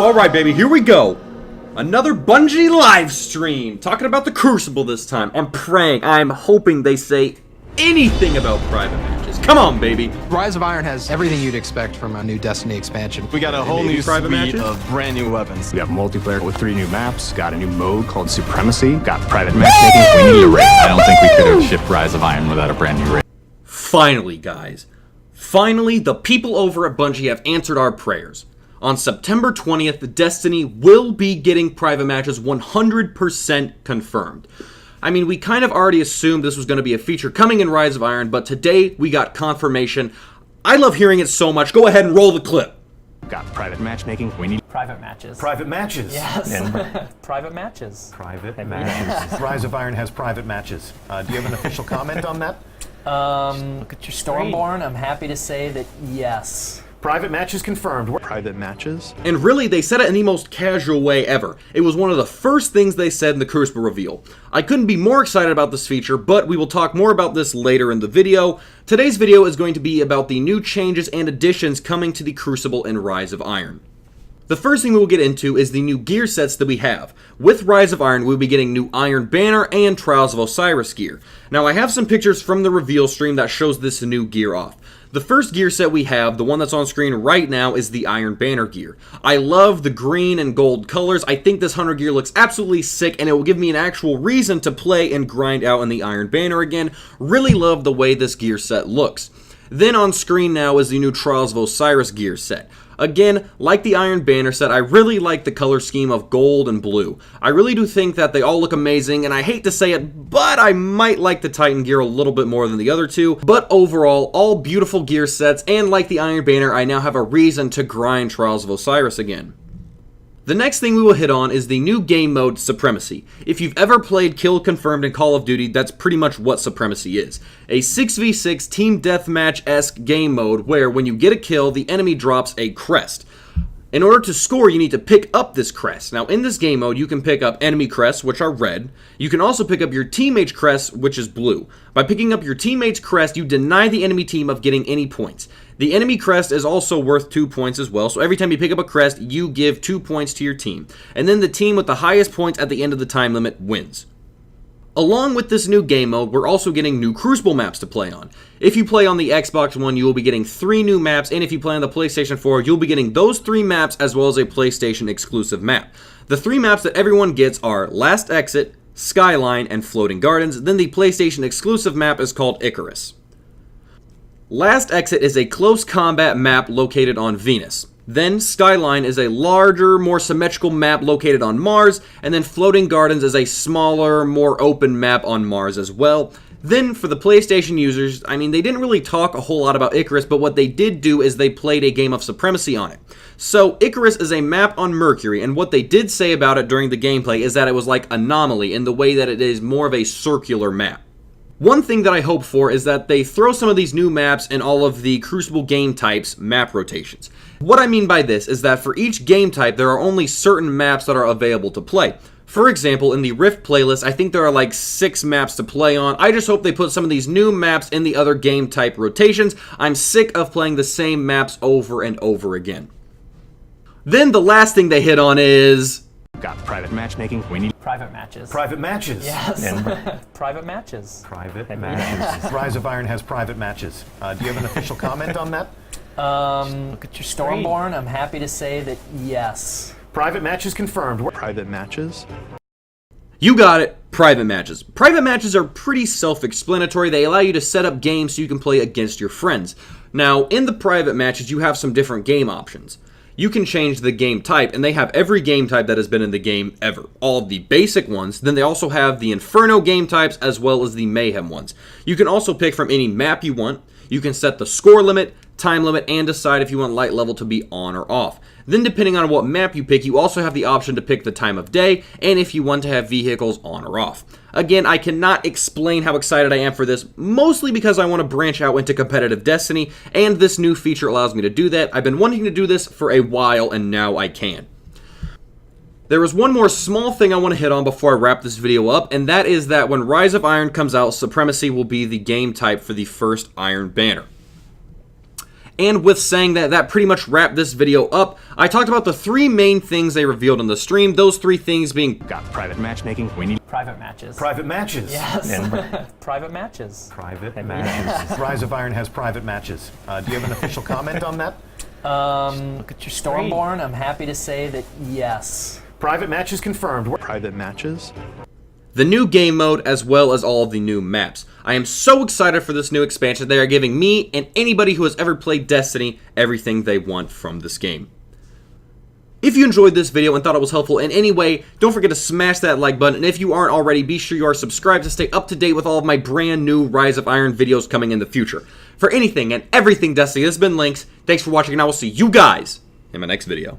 Alright, baby, here we go. Another Bungie live stream. Talking about the Crucible this time. I'm praying, I'm hoping they say anything about private matches. Come on, baby. Rise of Iron has everything you'd expect from a new Destiny expansion. We got a whole new private suite matches? of brand new weapons. We have multiplayer with 3 new maps, got a new mode called Supremacy, got private matchmaking. We need a raid. I don't think we could have shipped Rise of Iron without a brand new raid. Finally, guys. Finally, the people over at Bungie have answered our prayers. On September 20th, Destiny will be getting private matches 100% confirmed. I mean, we kind of already assumed this was going to be a feature coming in Rise of Iron, but today we got confirmation. I love hearing it so much. Go ahead and roll the clip. Got private matchmaking. We need Private matches. Private matches. Yes. Private matches. Private matches. Rise of Iron has private matches. Do you have an official comment on that? Look at your Stormborn, I'm happy to say that yes. Private matches confirmed. private matches. And really, they said it in the most casual way ever. It was one of the first things they said in the Crucible reveal. I couldn't be more excited about this feature, but we will talk more about this later in the video. Today's video is going to be about the new changes and additions coming to the Crucible in Rise of Iron. The first thing we will get into is the new gear sets that we have. With Rise of Iron, we'll be getting new Iron Banner and Trials of Osiris gear. Now, I have some pictures from the reveal stream that shows this new gear off. The first gear set we have, the one that's on screen right now, is the Iron Banner gear. I love the green and gold colors. I think this Hunter gear looks absolutely sick, and it will give me an actual reason to play and grind out in the Iron Banner again. Really love the way this gear set looks. Then on screen now is the new Trials of Osiris gear set. Again, like the Iron Banner set, I really like the color scheme of gold and blue. I really do think that they all look amazing, and I hate to say it, but I might like the Titan gear a little bit more than the other two. But overall, all beautiful gear sets, and like the Iron Banner, I now have a reason to grind Trials of Osiris again. The next thing we will hit on is the new game mode, Supremacy. If you've ever played Kill Confirmed in Call of Duty, that's pretty much what Supremacy is. A 6v6 team deathmatch-esque game mode where when you get a kill, the enemy drops a crest. In order to score, you need to pick up this crest. Now, in this game mode, you can pick up enemy crests, which are red. You can also pick up your teammate's crest, which is blue. By picking up your teammate's crest, you deny the enemy team of getting any points. The enemy crest is also worth 2 points as well, so every time you pick up a crest, you give 2 points to your team. And then the team with the highest points at the end of the time limit wins. Along with this new game mode, we're also getting new Crucible maps to play on. If you play on the Xbox One, you will be getting 3 new maps, and if you play on the PlayStation 4, you'll be getting those 3 maps as well as a PlayStation exclusive map. The 3 maps that everyone gets are Last Exit, Skyline, and Floating Gardens. Then the PlayStation exclusive map is called Icarus. Last Exit is a close combat map located on Venus. Then Skyline is a larger, more symmetrical map located on Mars, and then Floating Gardens is a smaller, more open map on Mars as well. Then for the PlayStation users, I mean, they didn't really talk a whole lot about Icarus, but what they did do is they played a game of Supremacy on it. So Icarus is a map on Mercury, and what they did say about it during the gameplay is that it was like Anomaly in the way that it is more of a circular map. One thing that I hope for is that they throw some of these new maps in all of the Crucible game types map rotations. What I mean by this is that for each game type, there are only certain maps that are available to play. For example, in the Rift playlist, I think there are like 6 maps to play on. I just hope they put some of these new maps in the other game type rotations. I'm sick of playing the same maps over and over again. Then the last thing they hit on is... Got private matchmaking. We need Private matches. Private matches. Yes. Private matches. Private matches. Rise of Iron has private matches. Do you have an official comment on that? Look at your Stormborn, I'm happy to say that yes. Private matches confirmed. private matches. You got it, private matches. Private matches are pretty self-explanatory. They allow you to set up games so you can play against your friends. Now, in the private matches, you have some different game options. You can change the game type, and they have every game type that has been in the game ever. All of the basic ones, then they also have the Inferno game types as well as the Mayhem ones. You can also pick from any map you want. You can set the score limit, time limit, and decide if you want light level to be on or off. Then depending on what map you pick, you also have the option to pick the time of day, and if you want to have vehicles on or off. Again, I cannot explain how excited I am for this, mostly because I want to branch out into competitive Destiny, and this new feature allows me to do that. I've been wanting to do this for a while, and now I can. There is one more small thing I want to hit on before I wrap this video up, and that is that when Rise of Iron comes out, Supremacy will be the game type for the first Iron Banner. And with saying that, that pretty much wrapped this video up. I talked about the 3 main things they revealed in the stream, those 3 things being Got private matchmaking. We need Private matches. Private matches. Yes. Private matches. Private matches. Rise of Iron has private matches. Do you have an official comment on that? Look at your Stormborn, I'm happy to say that yes. Private matches confirmed. Private matches? the new game mode, as well as all of the new maps. I am so excited for this new expansion. They are giving me and anybody who has ever played Destiny everything they want from this game. If you enjoyed this video and thought it was helpful in any way, don't forget to smash that like button, and if you aren't already, be sure you are subscribed to stay up to date with all of my brand new Rise of Iron videos coming in the future. For anything and everything Destiny, this has been Lynx. Thanks for watching, and I will see you guys in my next video.